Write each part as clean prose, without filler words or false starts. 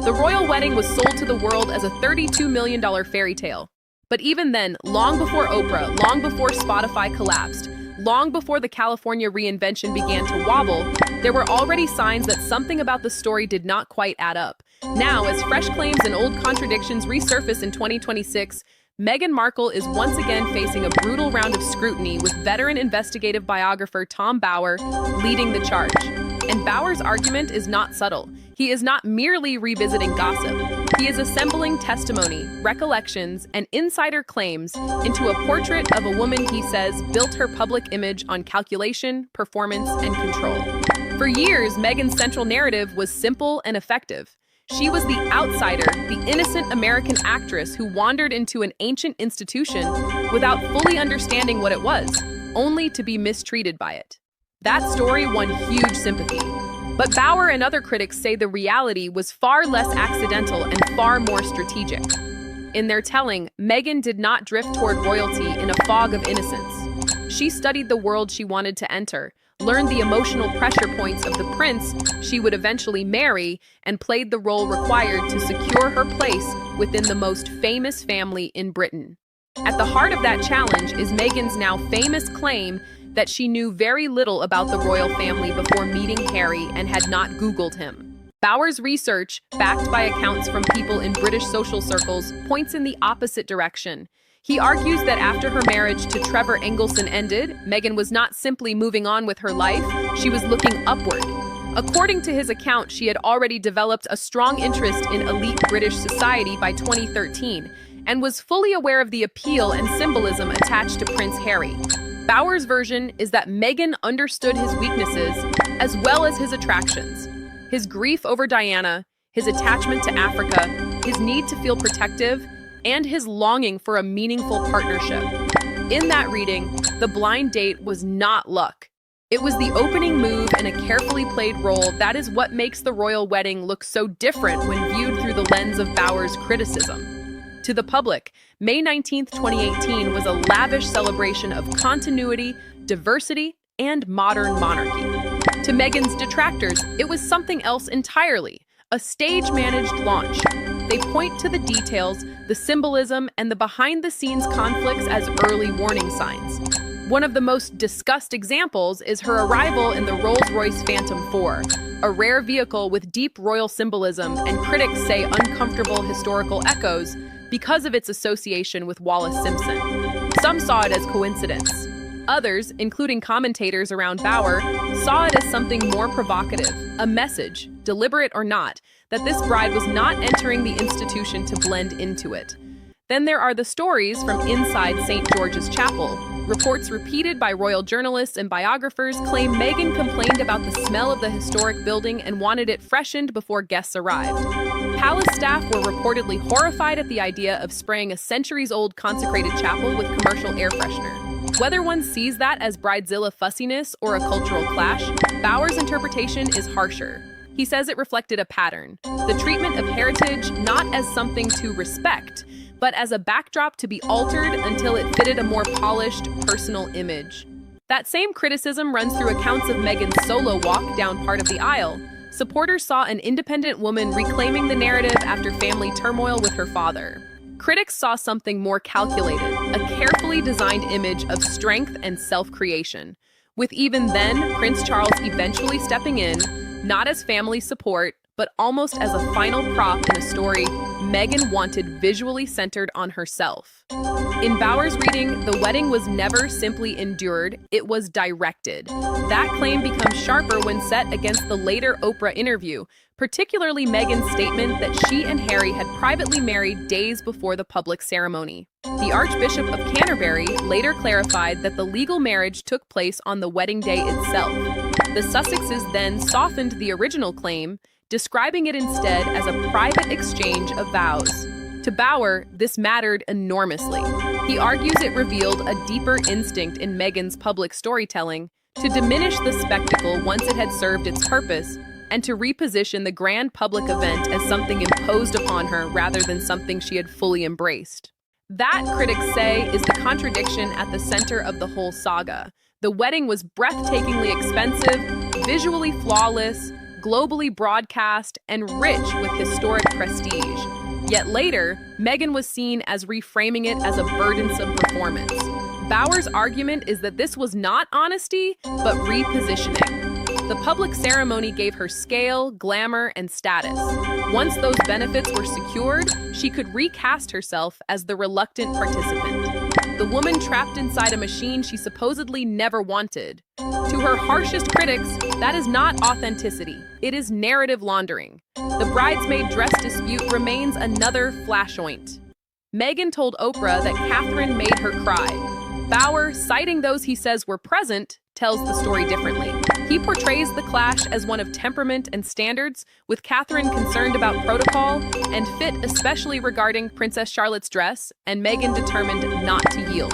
The royal wedding was sold to the world as a $32 million fairy tale. But even then, long before Oprah, long before Spotify collapsed, long before the California reinvention began to wobble, there were already signs that something about the story did not quite add up. Now, as fresh claims and old contradictions resurface in 2026, Meghan Markle is once again facing a brutal round of scrutiny, with veteran investigative biographer Tom Bower leading the charge. And Bower's argument is not subtle. He is not merely revisiting gossip. He is assembling testimony, recollections, and insider claims into a portrait of a woman he says built her public image on calculation, performance, and control. For years, Meghan's central narrative was simple and effective. She was the outsider, the innocent American actress who wandered into an ancient institution without fully understanding what it was, only to be mistreated by it. That story won huge sympathy. But Bower and other critics say the reality was far less accidental and far more strategic. In their telling, Meghan did not drift toward royalty in a fog of innocence. She studied the world she wanted to enter, learned the emotional pressure points of the prince she would eventually marry, and played the role required to secure her place within the most famous family in Britain. At the heart of that challenge is Meghan's now famous claim that she knew very little about the royal family before meeting Harry and had not Googled him. Bower's research, backed by accounts from people in British social circles, points in the opposite direction. He argues that after her marriage to Trevor Engelson ended, Meghan was not simply moving on with her life, she was looking upward. According to his account, she had already developed a strong interest in elite British society by 2013 and was fully aware of the appeal and symbolism attached to Prince Harry. Bower's version is that Meghan understood his weaknesses as well as his attractions. His grief over Diana, his attachment to Africa, his need to feel protective, and his longing for a meaningful partnership. In that reading, the blind date was not luck. It was the opening move in a carefully played role that is what makes the royal wedding look so different when viewed through the lens of Bower's criticism. To the public, May 19, 2018 was a lavish celebration of continuity, diversity, and modern monarchy. To Meghan's detractors, it was something else entirely, a stage-managed launch. They point to the details, the symbolism, and the behind-the-scenes conflicts as early warning signs. One of the most discussed examples is her arrival in the Rolls-Royce Phantom 4, a rare vehicle with deep royal symbolism and critics say uncomfortable historical echoes because of its association with Wallis Simpson. Some saw it as coincidence. Others, including commentators around Bower, saw it as something more provocative, a message, deliberate or not, that this bride was not entering the institution to blend into it. Then there are the stories from inside St. George's Chapel. Reports repeated by royal journalists and biographers claim Meghan complained about the smell of the historic building and wanted it freshened before guests arrived. Palace staff were reportedly horrified at the idea of spraying a centuries-old consecrated chapel with commercial air freshener. Whether one sees that as bridezilla fussiness or a cultural clash, Bower's interpretation is harsher. He says it reflected a pattern, the treatment of heritage not as something to respect, but as a backdrop to be altered until it fitted a more polished, personal image. That same criticism runs through accounts of Meghan's solo walk down part of the aisle. Supporters saw an independent woman reclaiming the narrative after family turmoil with her father. Critics saw something more calculated, a carefully designed image of strength and self-creation, with even then Prince Charles eventually stepping in, not as family support, but almost as a final prop in a story Meghan wanted visually centered on herself. In Bower's reading, the wedding was never simply endured, it was directed. That claim becomes sharper when set against the later Oprah interview, particularly Meghan's statement that she and Harry had privately married days before the public ceremony. The Archbishop of Canterbury later clarified that the legal marriage took place on the wedding day itself. The Sussexes then softened the original claim, describing it instead as a private exchange of vows. To Bower, this mattered enormously. He argues it revealed a deeper instinct in Meghan's public storytelling to diminish the spectacle once it had served its purpose, and to reposition the grand public event as something imposed upon her rather than something she had fully embraced. That, critics say, is the contradiction at the center of the whole saga. The wedding was breathtakingly expensive, visually flawless, globally broadcast and rich with historic prestige. Yet later, Meghan was seen as reframing it as a burdensome performance. Bauer's argument is that this was not honesty, but repositioning. The public ceremony gave her scale, glamour, and status. Once those benefits were secured, she could recast herself as the reluctant participant. The woman trapped inside a machine she supposedly never wanted. To her harshest critics, that is not authenticity. It is narrative laundering. The bridesmaid dress dispute remains another flashpoint. Meghan told Oprah that Catherine made her cry. Bauer, citing those he says were present, tells the story differently. He portrays the clash as one of temperament and standards, with Catherine concerned about protocol and fit, especially regarding Princess Charlotte's dress, and Meghan determined not to yield.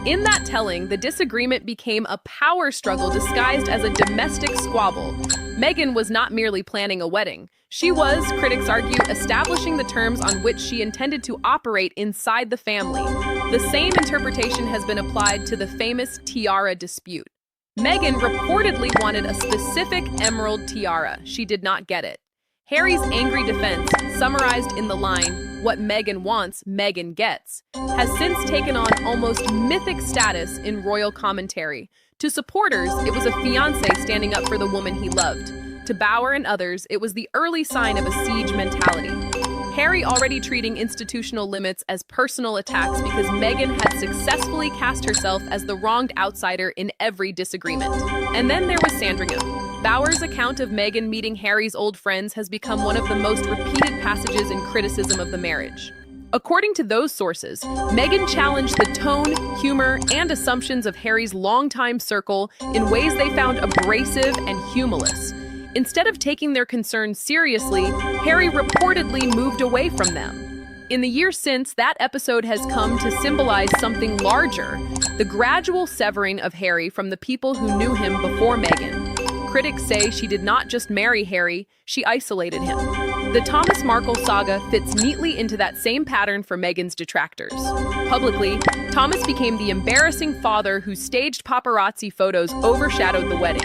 In that telling, the disagreement became a power struggle disguised as a domestic squabble. Meghan was not merely planning a wedding. She was, critics argue, establishing the terms on which she intended to operate inside the family. The same interpretation has been applied to the famous tiara dispute. Meghan reportedly wanted a specific emerald tiara. She did not get it. Harry's angry defense, summarized in the line, "What Meghan wants, Meghan gets," has since taken on almost mythic status in royal commentary. To supporters, it was a fiancé standing up for the woman he loved. To Bauer and others, it was the early sign of a siege mentality. Harry already treating institutional limits as personal attacks because Meghan had successfully cast herself as the wronged outsider in every disagreement. And then there was Sandringham. Bauer's account of Meghan meeting Harry's old friends has become one of the most repeated passages in criticism of the marriage. According to those sources, Meghan challenged the tone, humor, and assumptions of Harry's longtime circle in ways they found abrasive and humorless. Instead of taking their concerns seriously, Harry reportedly moved away from them. In the years since, that episode has come to symbolize something larger, the gradual severing of Harry from the people who knew him before Meghan. Critics say she did not just marry Harry, she isolated him. The Thomas Markle saga fits neatly into that same pattern for Meghan's detractors. Publicly, Thomas became the embarrassing father whose staged paparazzi photos overshadowed the wedding.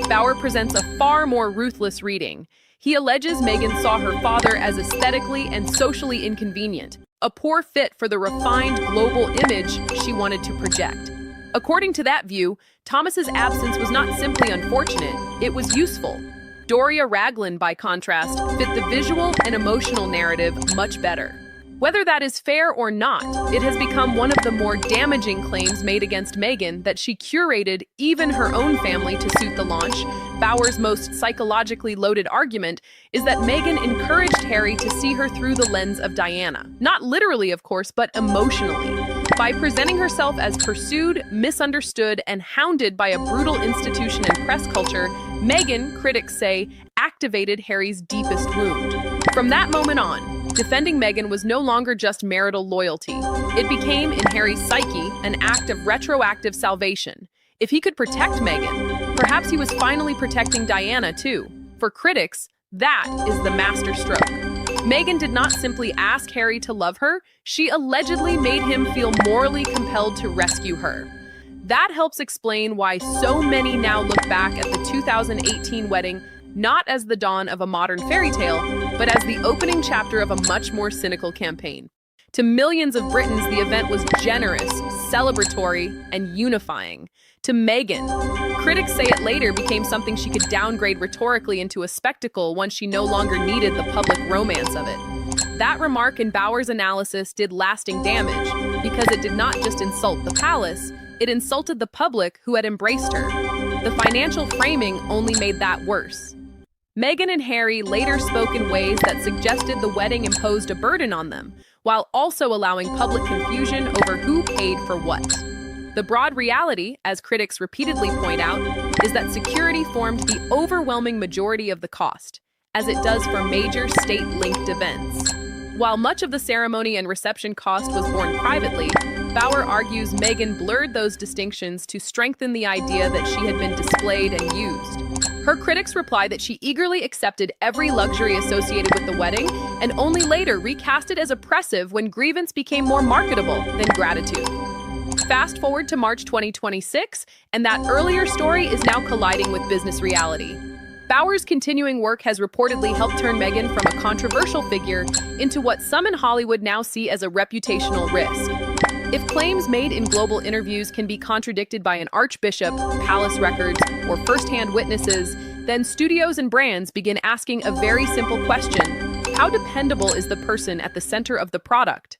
Bauer presents a far more ruthless reading. He alleges Meghan saw her father as aesthetically and socially inconvenient, a poor fit for the refined global image she wanted to project. According to that view, Thomas's absence was not simply unfortunate, it was useful. Doria Ragland, by contrast, fit the visual and emotional narrative much better. Whether that is fair or not, it has become one of the more damaging claims made against Meghan that she curated even her own family to suit the launch. Bauer's most psychologically loaded argument is that Meghan encouraged Harry to see her through the lens of Diana. Not literally, of course, but emotionally. By presenting herself as pursued, misunderstood, and hounded by a brutal institution and press culture, Meghan, critics say, activated Harry's deepest wound. From that moment on, defending Meghan was no longer just marital loyalty. It became, in Harry's psyche, an act of retroactive salvation. If he could protect Meghan, perhaps he was finally protecting Diana too. For critics, that is the masterstroke. Meghan did not simply ask Harry to love her, she allegedly made him feel morally compelled to rescue her. That helps explain why so many now look back at the 2018 wedding not as the dawn of a modern fairy tale, but as the opening chapter of a much more cynical campaign. To millions of Britons, the event was generous, celebratory, and unifying. To Meghan, critics say it later became something she could downgrade rhetorically into a spectacle once she no longer needed the public romance of it. That remark in Bauer's analysis did lasting damage, because it did not just insult the palace, it insulted the public who had embraced her. The financial framing only made that worse. Meghan and Harry later spoke in ways that suggested the wedding imposed a burden on them, while also allowing public confusion over who paid for what. The broad reality, as critics repeatedly point out, is that security formed the overwhelming majority of the cost, as it does for major state-linked events. While much of the ceremony and reception cost was borne privately, Bauer argues Meghan blurred those distinctions to strengthen the idea that she had been displayed and used. Her critics reply that she eagerly accepted every luxury associated with the wedding and only later recast it as oppressive when grievance became more marketable than gratitude. Fast forward to March 2026, and that earlier story is now colliding with business reality. Bauer's continuing work has reportedly helped turn Meghan from a controversial figure into what some in Hollywood now see as a reputational risk. If claims made in global interviews can be contradicted by an archbishop, palace records, or first-hand witnesses, then studios and brands begin asking a very simple question: how dependable is the person at the center of the product?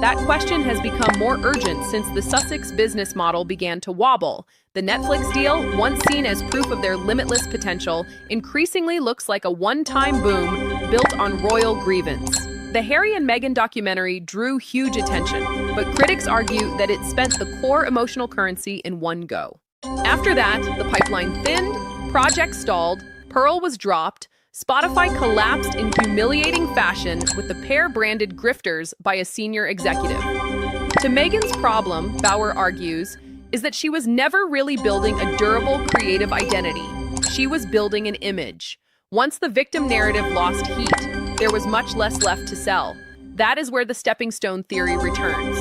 That question has become more urgent since the Sussex business model began to wobble. The Netflix deal, once seen as proof of their limitless potential, increasingly looks like a one-time boom built on royal grievance. The Harry and Meghan documentary drew huge attention, but critics argue that it spent the core emotional currency in one go. After that, the pipeline thinned, project stalled, Pearl was dropped, Spotify collapsed in humiliating fashion with the pair branded grifters by a senior executive. To Meghan's problem, Bauer argues, is that she was never really building a durable creative identity. She was building an image. Once the victim narrative lost heat, there was much less left to sell. That is where the stepping stone theory returns.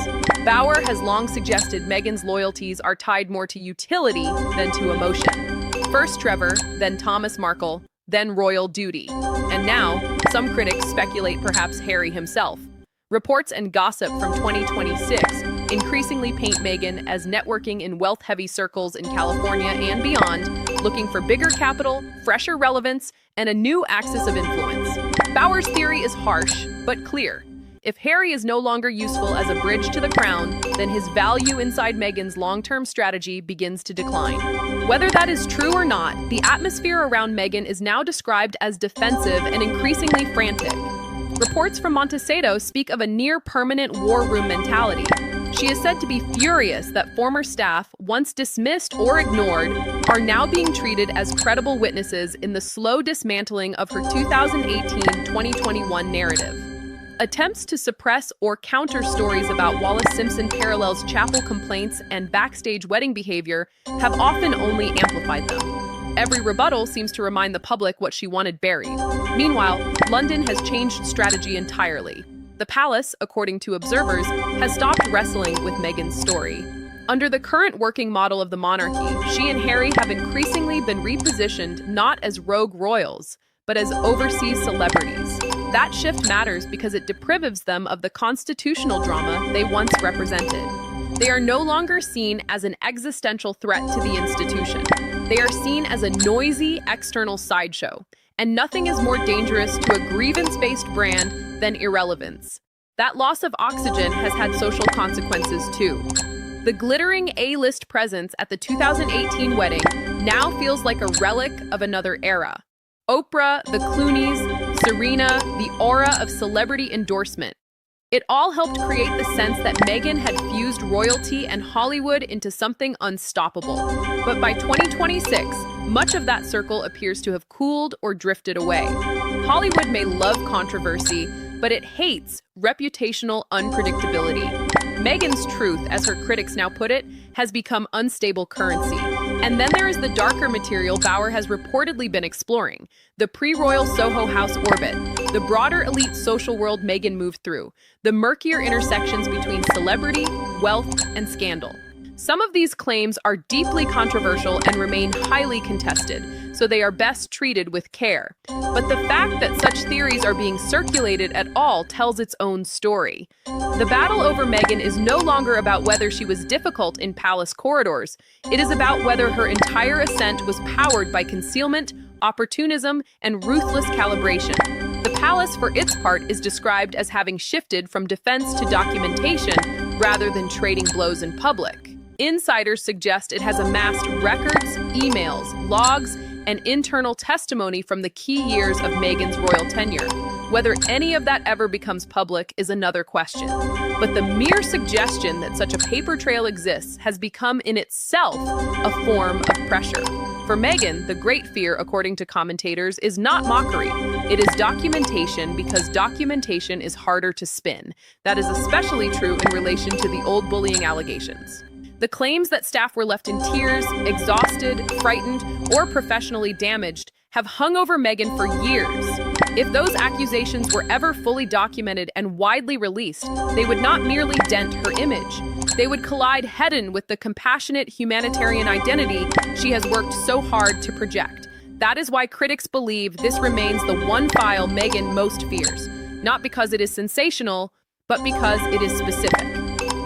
Bauer has long suggested Meghan's loyalties are tied more to utility than to emotion. First Trevor, then Thomas Markle, then royal duty. And now, some critics speculate perhaps Harry himself. Reports and gossip from 2026 increasingly paint Meghan as networking in wealth-heavy circles in California and beyond, looking for bigger capital, fresher relevance, and a new axis of influence. Bauer's theory is harsh, but clear. If Harry is no longer useful as a bridge to the crown, then his value inside Meghan's long-term strategy begins to decline. Whether that is true or not, the atmosphere around Meghan is now described as defensive and increasingly frantic. Reports from Montecito speak of a near-permanent war room mentality. She is said to be furious that former staff, once dismissed or ignored, are now being treated as credible witnesses in the slow dismantling of her 2018-2021 narrative. Attempts to suppress or counter stories about Wallis Simpson parallels chapel complaints and backstage wedding behavior have often only amplified them. Every rebuttal seems to remind the public what she wanted buried. Meanwhile, London has changed strategy entirely. The palace, according to observers, has stopped wrestling with Meghan's story. Under the current working model of the monarchy, she and Harry have increasingly been repositioned not as rogue royals, but as overseas celebrities. That shift matters because it deprives them of the constitutional drama they once represented. They are no longer seen as an existential threat to the institution. They are seen as a noisy external sideshow, and nothing is more dangerous to a grievance-based brand than irrelevance. That loss of oxygen has had social consequences too. The glittering A-list presence at the 2018 wedding now feels like a relic of another era. Oprah, the Clooneys, Serena, the aura of celebrity endorsement. It all helped create the sense that Meghan had fused royalty and Hollywood into something unstoppable. But by 2026, much of that circle appears to have cooled or drifted away. Hollywood may love controversy, but it hates reputational unpredictability. Meghan's truth, as her critics now put it, has become unstable currency. And then there is the darker material Bauer has reportedly been exploring, the pre-royal Soho House orbit, the broader elite social world Meghan moved through, the murkier intersections between celebrity, wealth, and scandal. Some of these claims are deeply controversial and remain highly contested, so they are best treated with care. But the fact that such theories are being circulated at all tells its own story. The battle over Meghan is no longer about whether she was difficult in palace corridors. It is about whether her entire ascent was powered by concealment, opportunism, and ruthless calibration. The palace, for its part, is described as having shifted from defense to documentation rather than trading blows in public. Insiders suggest it has amassed records, emails, logs, and internal testimony from the key years of Meghan's royal tenure. Whether any of that ever becomes public is another question. But the mere suggestion that such a paper trail exists has become in itself a form of pressure. For Meghan, the great fear, according to commentators, is not mockery. It is documentation, because documentation is harder to spin. That is especially true in relation to the old bullying allegations. The claims that staff were left in tears, exhausted, frightened, or professionally damaged have hung over Meghan for years. If those accusations were ever fully documented and widely released, they would not merely dent her image. They would collide head-on with the compassionate humanitarian identity she has worked so hard to project. That is why critics believe this remains the one file Meghan most fears, not because it is sensational, but because it is specific.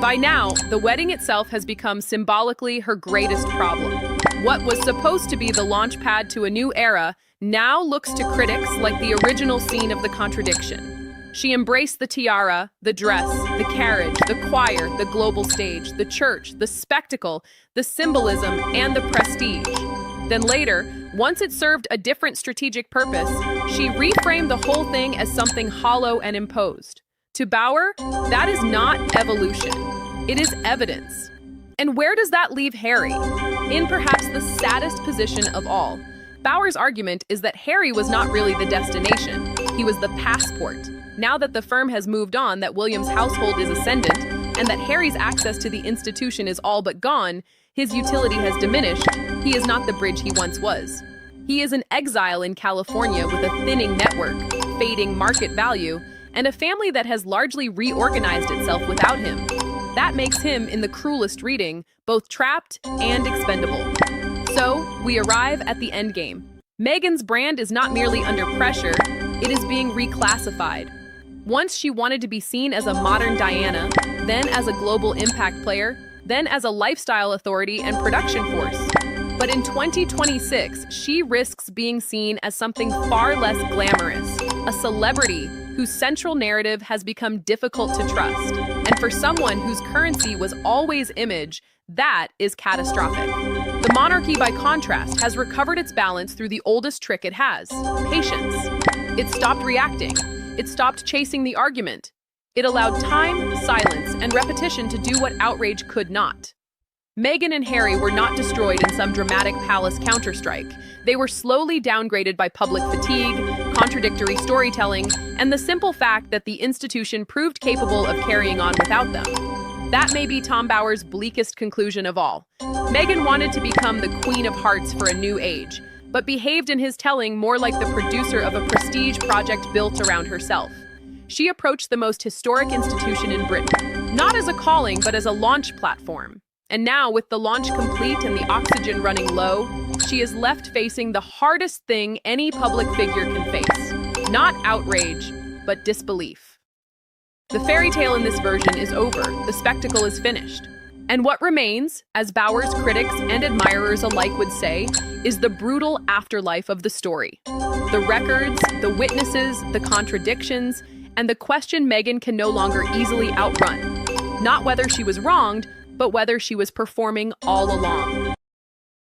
By now, the wedding itself has become symbolically her greatest problem. What was supposed to be the launch pad to a new era now looks to critics like the original scene of the contradiction. She embraced the tiara, the dress, the carriage, the choir, the global stage, the church, the spectacle, the symbolism, and the prestige. Then later, once it served a different strategic purpose, she reframed the whole thing as something hollow and imposed. To Bauer, that is not evolution. It is evidence. And where does that leave Harry? In perhaps the saddest position of all. Bauer's argument is that Harry was not really the destination. He was the passport. Now that the firm has moved on, that William's household is ascendant, and that Harry's access to the institution is all but gone, his utility has diminished. He is not the bridge he once was. He is an exile in California with a thinning network, fading market value, and a family that has largely reorganized itself without him. That makes him, in the cruelest reading, both trapped and expendable. So, we arrive at the endgame. Meghan's brand is not merely under pressure, it is being reclassified. Once she wanted to be seen as a modern Diana, then as a global impact player, then as a lifestyle authority and production force. But in 2026, she risks being seen as something far less glamorous, a celebrity whose central narrative has become difficult to trust. And for someone whose currency was always image, that is catastrophic. The monarchy, by contrast, has recovered its balance through the oldest trick it has: patience. It stopped reacting. It stopped chasing the argument. It allowed time, silence, and repetition to do what outrage could not. Meghan and Harry were not destroyed in some dramatic palace counterstrike. They were slowly downgraded by public fatigue, contradictory storytelling, and the simple fact that the institution proved capable of carrying on without them. That may be Tom Bauer's bleakest conclusion of all. Meghan wanted to become the Queen of Hearts for a new age, but behaved in his telling more like the producer of a prestige project built around herself. She approached the most historic institution in Britain, not as a calling, but as a launch platform. And now, with the launch complete and the oxygen running low, she is left facing the hardest thing any public figure can face. Not outrage, but disbelief. The fairy tale in this version is over. The spectacle is finished. And what remains, as Bauer's critics and admirers alike would say, is the brutal afterlife of the story. The records, the witnesses, the contradictions, and the question Meghan can no longer easily outrun. Not whether she was wronged, but whether she was performing all along.